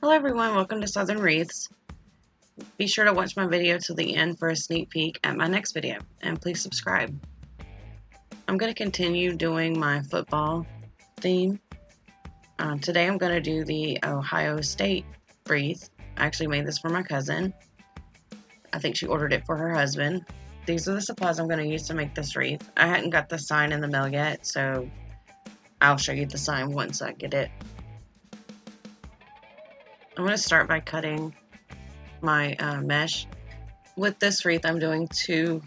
Hello everyone, welcome to Southern Wreaths. Be sure to watch my video till the end for a sneak peek at my next video, and please subscribe. I'm going to continue doing my football theme. Today I'm going to do the Ohio State wreath. I actually made this for my cousin. I think she ordered it for her husband. These are the supplies I'm going to use to make this wreath. I hadn't got the sign in the mail yet, so I'll show you the sign once I get it. I'm going to start by cutting my mesh. With this wreath, I'm doing 2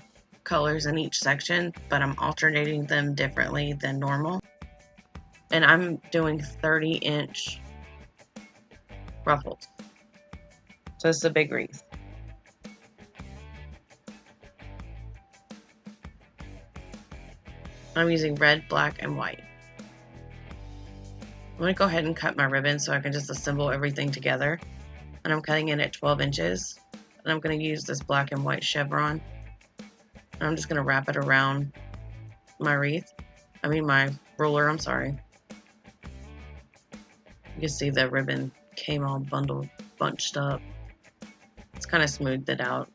colors in each section, but I'm alternating them differently than normal. And I'm doing 30-inch ruffles. So it's a big wreath. I'm using red, black, and white. I'm going to go ahead and cut my ribbon so I can just assemble everything together. And I'm cutting it at 12 inches. And I'm going to use this black and white chevron. And I'm just going to wrap it around my wreath. My ruler, I'm sorry. You can see the ribbon came all bunched up. It's kind of smoothed it out.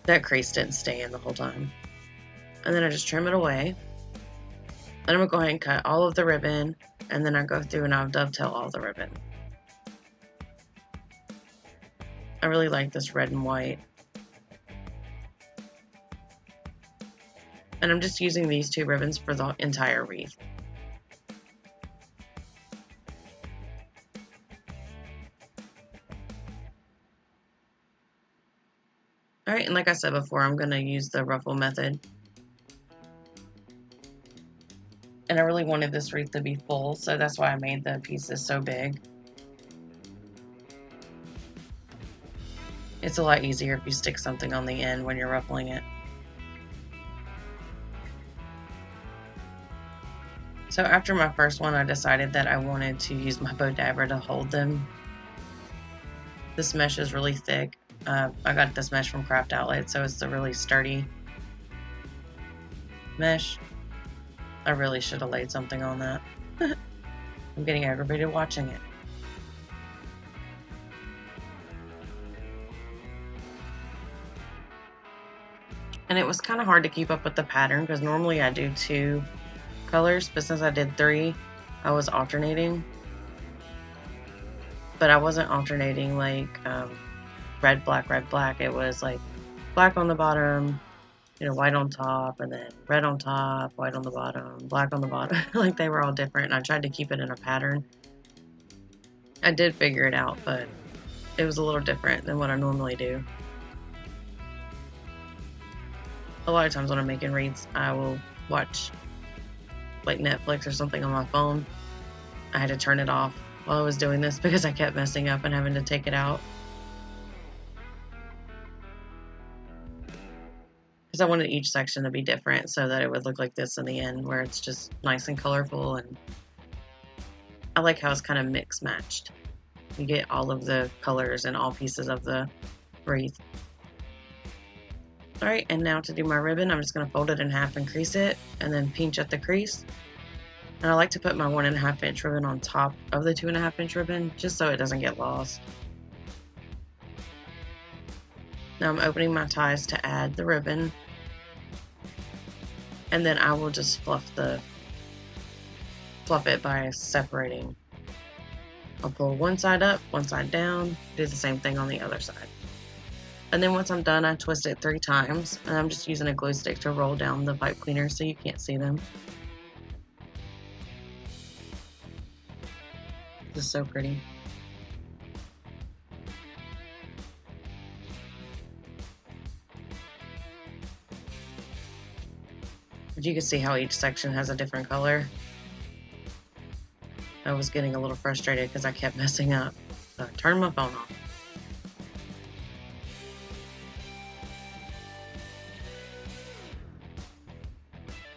That crease didn't stay in the whole time. And then I just trim it away. Then I'm going to go ahead and cut all of the ribbon, and then I go through and I'll dovetail all the ribbon. I really like this red and white. And I'm just using these 2 ribbons for the entire wreath. Alright, and like I said before, I'm going to use the ruffle method. And I really wanted this wreath to be full, so that's why I made the pieces so big. It's a lot easier if you stick something on the end when you're ruffling it. So after my first one, I decided that I wanted to use my bow dabber to hold them. This mesh is really thick. I got this mesh from Craft Outlet, so it's a really sturdy mesh. I really should have laid something on that. I'm getting aggravated watching it. And it was kind of hard to keep up with the pattern because normally I do 2 colors, but since I did 3, I was alternating. But I wasn't alternating like red, black, red, black. It was like black on the bottom, white on top, and then red on top, white on the bottom, black on the bottom. Like they were all different, and I tried to keep it in a pattern. I did figure it out, but it was a little different than what I normally do. A lot of times when I'm making wreaths, I will watch like Netflix or something on my phone. I had to turn it off while I was doing this because I kept messing up and having to take it out. Because I wanted each section to be different so that it would look like this in the end, where it's just nice and colorful. And I like how it's kind of mix matched. You get all of the colors in all pieces of the wreath. Alright, and now to do my ribbon, I'm just going to fold it in half and crease it, and then pinch at the crease. And I like to put my 1.5 inch ribbon on top of the 2.5 inch ribbon, just so it doesn't get lost. Now I'm opening my ties to add the ribbon, and then I will just fluff it by separating. I'll pull one side up, one side down, do the same thing on the other side. And then once I'm done, I twist it 3 times, and I'm just using a glue stick to roll down the pipe cleaner so you can't see them. This is so pretty. But you can see how each section has a different color. I was getting a little frustrated because I kept messing up. So I turned my phone off.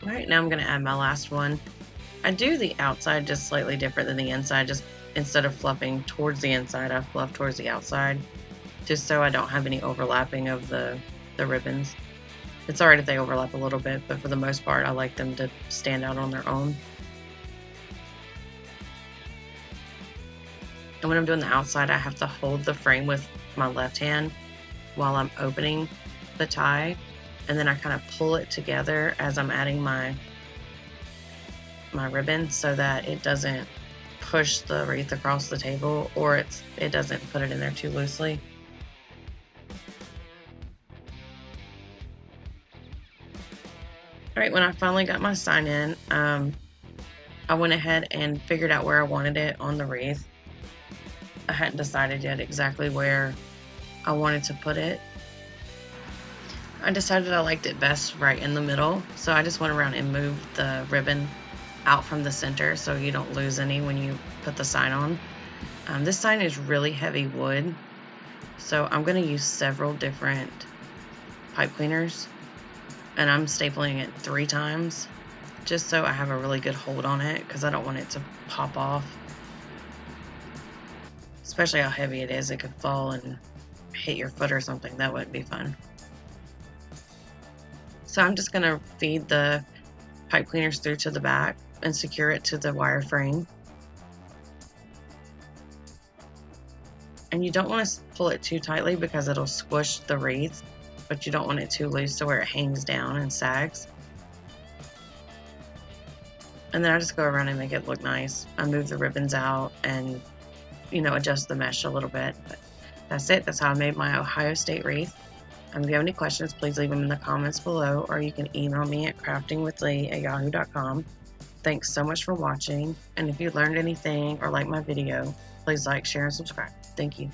Alright, now I'm going to add my last one. I do the outside just slightly different than the inside. Just instead of fluffing towards the inside, I fluff towards the outside. Just so I don't have any overlapping of the ribbons. It's alright if they overlap a little bit, but for the most part, I like them to stand out on their own. And when I'm doing the outside, I have to hold the frame with my left hand while I'm opening the tie, and then I kind of pull it together as I'm adding my ribbon so that it doesn't push the wreath across the table, or it doesn't put it in there too loosely. Alright, when I finally got my sign in, I went ahead and figured out where I wanted it on the wreath. I hadn't decided yet exactly where I wanted to put it. I decided I liked it best right in the middle, so I just went around and moved the ribbon out from the center so you don't lose any when you put the sign on. This sign is really heavy wood, so I'm going to use several different pipe cleaners, and I'm stapling it 3 times just so I have a really good hold on it, because I don't want it to pop off. Especially how heavy it is, it could fall and hit your foot or something. That wouldn't be fun. So I'm just going to feed the pipe cleaners through to the back and secure it to the wire frame. And you don't want to pull it too tightly because it'll squish the wreath, but you don't want it too loose to where it hangs down and sags. And then I just go around and make it look nice. I move the ribbons out and, adjust the mesh a little bit. But that's it. That's how I made my Ohio State wreath. If you have any questions, please leave them in the comments below, or you can email me at craftingwithlee@yahoo.com. Thanks so much for watching, and if you learned anything or liked my video, please like, share, and subscribe. Thank you.